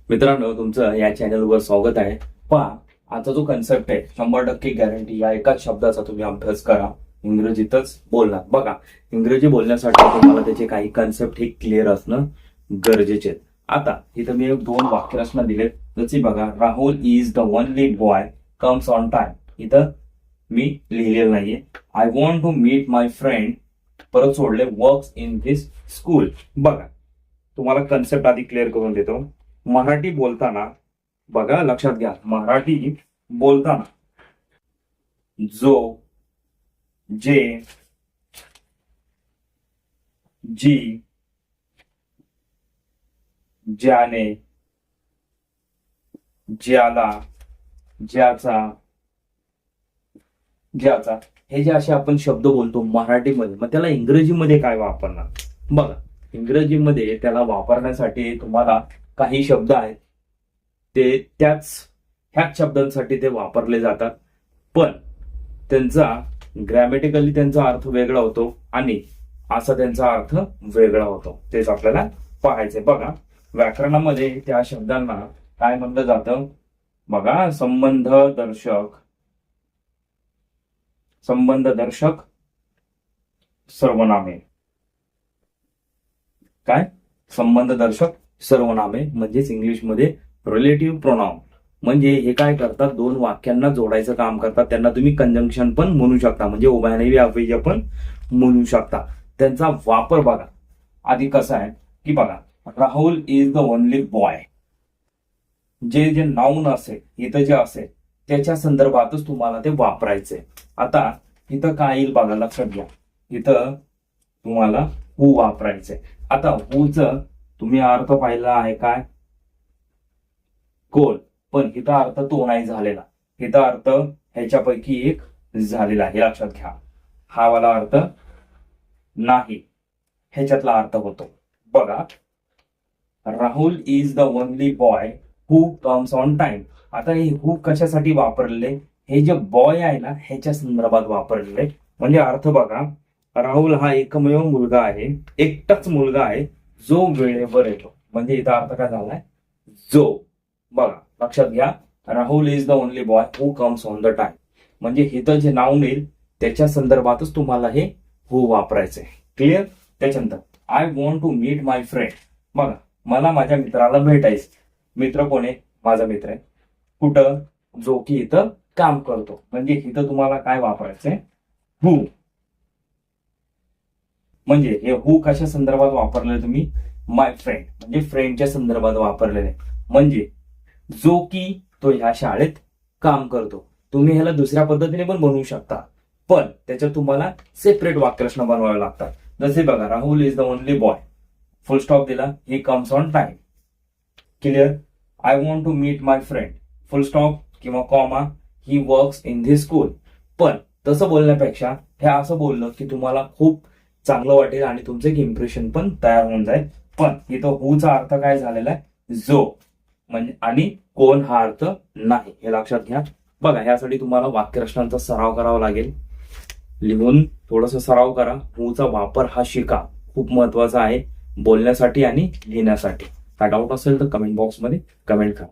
मित्रांनो, तुमचं या चॅनलवर स्वागत आहे. पहा, आता जो कन्सेप्ट आहे 100% गॅरंटी या एकाच शब्दाचा तुम्ही अभ्यास करा. इंग्रजीतच बोलणार. बघा, इंग्रजी बोलण्यासाठी तुम्हाला त्याचे काही कन्सेप्ट हे क्लिअर असणं गरजेचे आहेत. आता इथं मी 2 वाक्यरचना दिलेत. जशी बघा, Rahul is the only boy comes on time. इथं मी लिहिलेलं नाहीये. I want to meet my friend, परत सोडले, वर्क्स इन धिस स्कूल. बघा, तुम्हाला कन्सेप्ट आधी क्लिअर करून देतो. मराठी बोलताना बघा, लक्षात घ्या, मराठी बोलताना जो, जे, जी, ज्याने, ज्याला, ज्याचा, ज्याचा, हे जे असे आपण शब्द बोलतो मराठीमध्ये, मग त्याला इंग्रजीमध्ये काय वापरणार? बघा, इंग्रजीमध्ये त्याला वापरण्यासाठी तुम्हाला काही शब्द आहेत, ते ह्याच शब्दांसाठी ते वापरले जातात, पण त्यांचा ग्रॅमॅटिकली त्यांचा अर्थ वेगळा होतो आणि असा त्यांचा अर्थ वेगळा होतो. तेच आपल्याला पाहायचंय. बघा, व्याकरणामध्ये त्या शब्दांना काय म्हटलं जातं? बघा, संबंधदर्शक सर्वनामे. काय? संबंधदर्शक सर्वनामे म्हणजेच इंग्लिशमध्ये रिलेटिव्ह प्रोनाउन. म्हणजे हे काय करतात? 2 वाक्यांना जोडायचं काम करतात. त्यांना तुम्ही कंजंक्शन पण म्हणू शकता, म्हणजे उभयनवी अव्यय पण म्हणू शकता. त्यांचा वापर बघा आधी कसा आहे की बघा, Rahul is the only boy. जे नाऊन असेल, इथं जे असेल त्याच्या संदर्भातच तुम्हाला ते वापरायचंय. आता इथं काय येईल बघा, लक्षात घ्या. इथं तुम्हाला हू वापरायचंय. आता हूच तुम्ही अर्थ पाहिला आहे काय? कोण. पण इथं अर्थ तो नाही झालेला, इथं अर्थ ह्याच्यापैकी एक झालेला आहे, लक्षात घ्या. हा वाला अर्थ नाही, ह्याच्यातला अर्थ होतो. बघा, Rahul is the only boy who comes on time. आता हे हू कशासाठी वापरले? हे जे बॉय आहे ना, ह्याच्या संदर्भात वापरलेले. म्हणजे अर्थ बघा, राहुल हा एकमेव मुलगा आहे, एकटाच मुलगा आहे जो वेळेवर येतो. म्हणजे इथं अर्थ काय झालाय? जो. बघा, लक्षात घ्या, Rahul is the only boy who comes on the time. म्हणजे इथं जे नाव येईल त्याच्या संदर्भातच तुम्हाला हे हू वापरायचंय. क्लिअर? त्याच्यानंतर I want to meet my friend. बघा, मला माझ्या मित्राला भेटायचं. मित्र कोण आहे? माझा मित्र आहे. कुठं? जो की इथं काम करतो. म्हणजे इथं तुम्हाला काय वापरायचंय? हू. म्हणजे हे हू कशा संदर्भात वापरले तुम्ही? माय फ्रेंड, म्हणजे फ्रेंडच्या संदर्भात वापरलेले. म्हणजे जो की तो ह्या शाळेत काम करतो. तुम्ही ह्याला दुसऱ्या पद्धतीने पण बनवू शकता, पण त्याच्यात तुम्हाला सेपरेट वाक्यरचना बनवाव्या लागतात. जसे बघा, Rahul is the only boy, full stop दिला, he comes on time. Clear? I want to meet my friend, full stop किंवा कॉमा, he works in this school. पण तसं बोलण्यापेक्षा हे असं बोललं की तुम्हाला खूप चांगलं वाटेल आणि तुमचं एक इम्प्रेशन पण तयार होऊन जाईल. पण इथं हूचा अर्थ काय झालेला आहे? जो. म्हणजे आणि कोण हा अर्थ नाही, हे लक्षात घ्या. बघा, ह्यासाठी तुम्हाला वाक्यरचनांचा सराव करावा लागेल. लिहून थोडासा सराव करा. हूचा वापर हा शिका, खूप महत्वाचा आहे बोलण्यासाठी आणि लिहिण्यासाठी. काय डाऊट असेल तर कमेंट बॉक्समध्ये कमेंट करा.